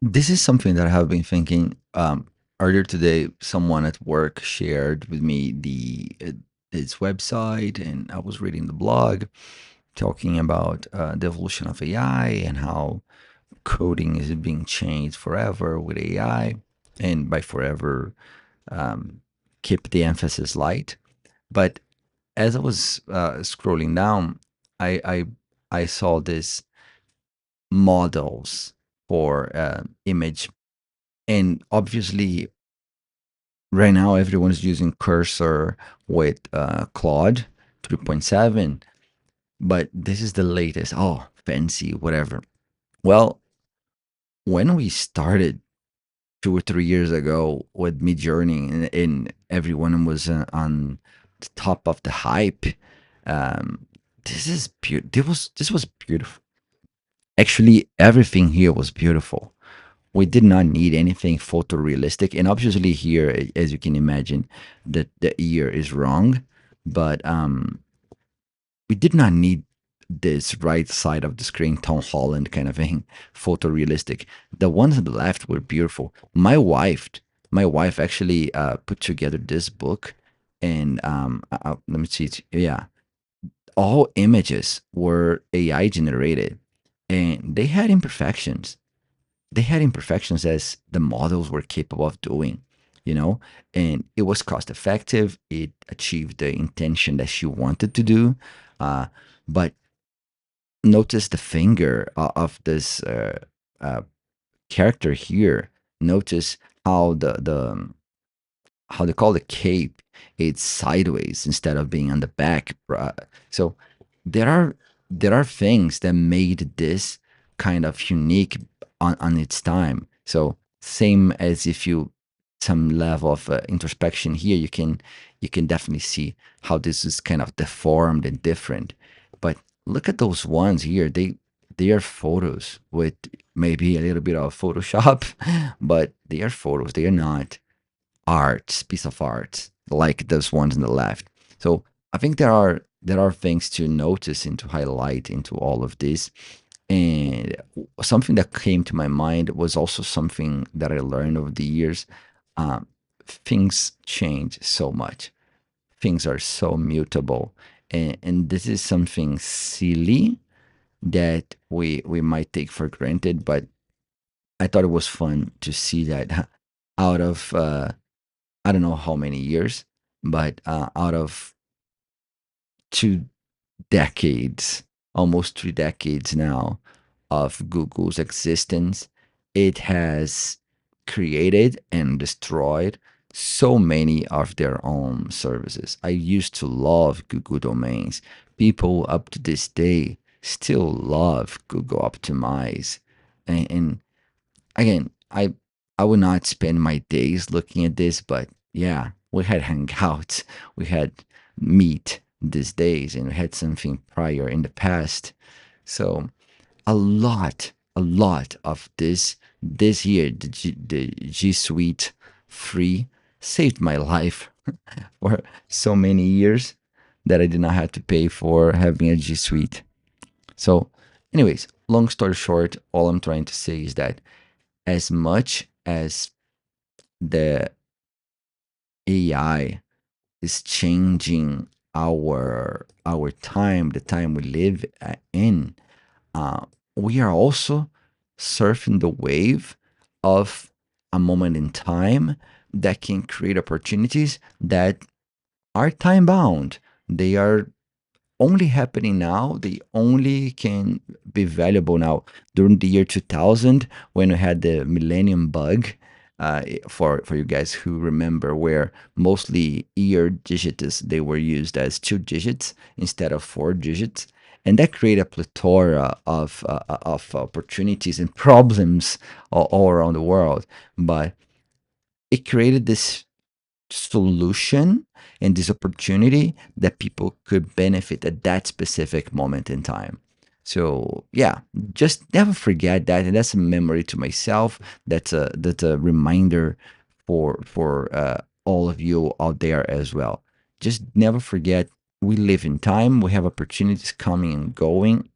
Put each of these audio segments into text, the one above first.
This is something that I have been thinking. Earlier today, someone at work shared with me its website, and I was reading the blog talking about the evolution of AI and how coding is being changed forever with AI, and by forever, um, keep the emphasis light. But as I was scrolling down, I, I I saw this models for image, and obviously right now everyone's using Cursor with Claude 3.7, but this is the latest. Oh, fancy, whatever. Well, when we started 2 or 3 years ago with Midjourney, and everyone was on the top of the hype, um, this is beautiful. This was beautiful. Actually, everything here was beautiful. We did not need anything photorealistic, and obviously here, as you can imagine, the ear is wrong, but we did not need this right side of the screen Tom Holland kind of thing photorealistic. The ones on the left were beautiful. My wife actually put together this book, and let me see, yeah, all images were AI generated, and they had imperfections as the models were capable of doing, and it was cost effective. It achieved the intention that she wanted to do. But notice the finger of this uh, character here. Notice how how they call the cape, it's sideways instead of being on the back. So there are there are things that made this kind of unique on its time. So same as if you some level of introspection here, you can definitely see how this is kind of deformed and different. But look at those ones here. They are photos with maybe a little bit of Photoshop, but they are photos. They are not piece of art like those ones on the left. So I think there are things to notice and to highlight into all of this. And something that came to my mind was also something that I learned over the years. Um, Things change so much. Things are so mutable, and this is something silly that we might take for granted. But I thought it was fun to see that out of I don't know how many years, but out of 2 decades, almost 3 decades now of Google's existence, it has created and destroyed so many of their own services. I used to love Google Domains. People up to this day still love Google Optimize. And again, I would not spend my days looking at this, but yeah, we had hangouts, we had meet these days, and we had something prior in the past. So a lot of this year, the G Suite free saved my life for so many years that I did not have to pay for having a G Suite. So, anyways, long story short, all I'm trying to say is that as much as the AI is changing our time, the time we live in, uh, we are also surfing the wave of a moment in time that can create opportunities that are time bound. They are only happening now. They only can be valuable now. During the year 2000, when we had the millennium bug, for you guys who remember, where mostly ear digits they were used as 2 digits instead of 4 digits, and that created a plethora of opportunities and problems all around the world. But it created this solution and this opportunity that people could benefit at that specific moment in time. So yeah, just never forget that, and that's a memory to myself. That's a reminder for all of you out there as well. Just never forget, we live in time. We have opportunities coming and going,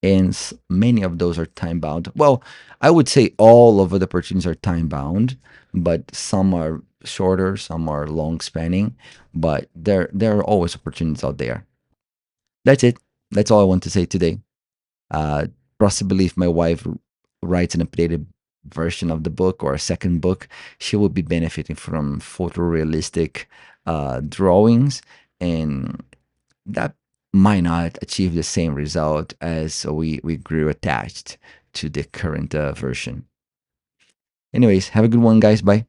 and many of those are time bound. Well, I would say all of the opportunities are time bound, but some are shorter, some are long spanning, but there are always opportunities out there. That's it. That's all I want to say today. Uh, Possibly if my wife writes an updated version of the book or a second book, she will be benefiting from photorealistic drawings, and that might not achieve the same result as we grew attached to the current version. Anyways, have a good one, guys. Bye.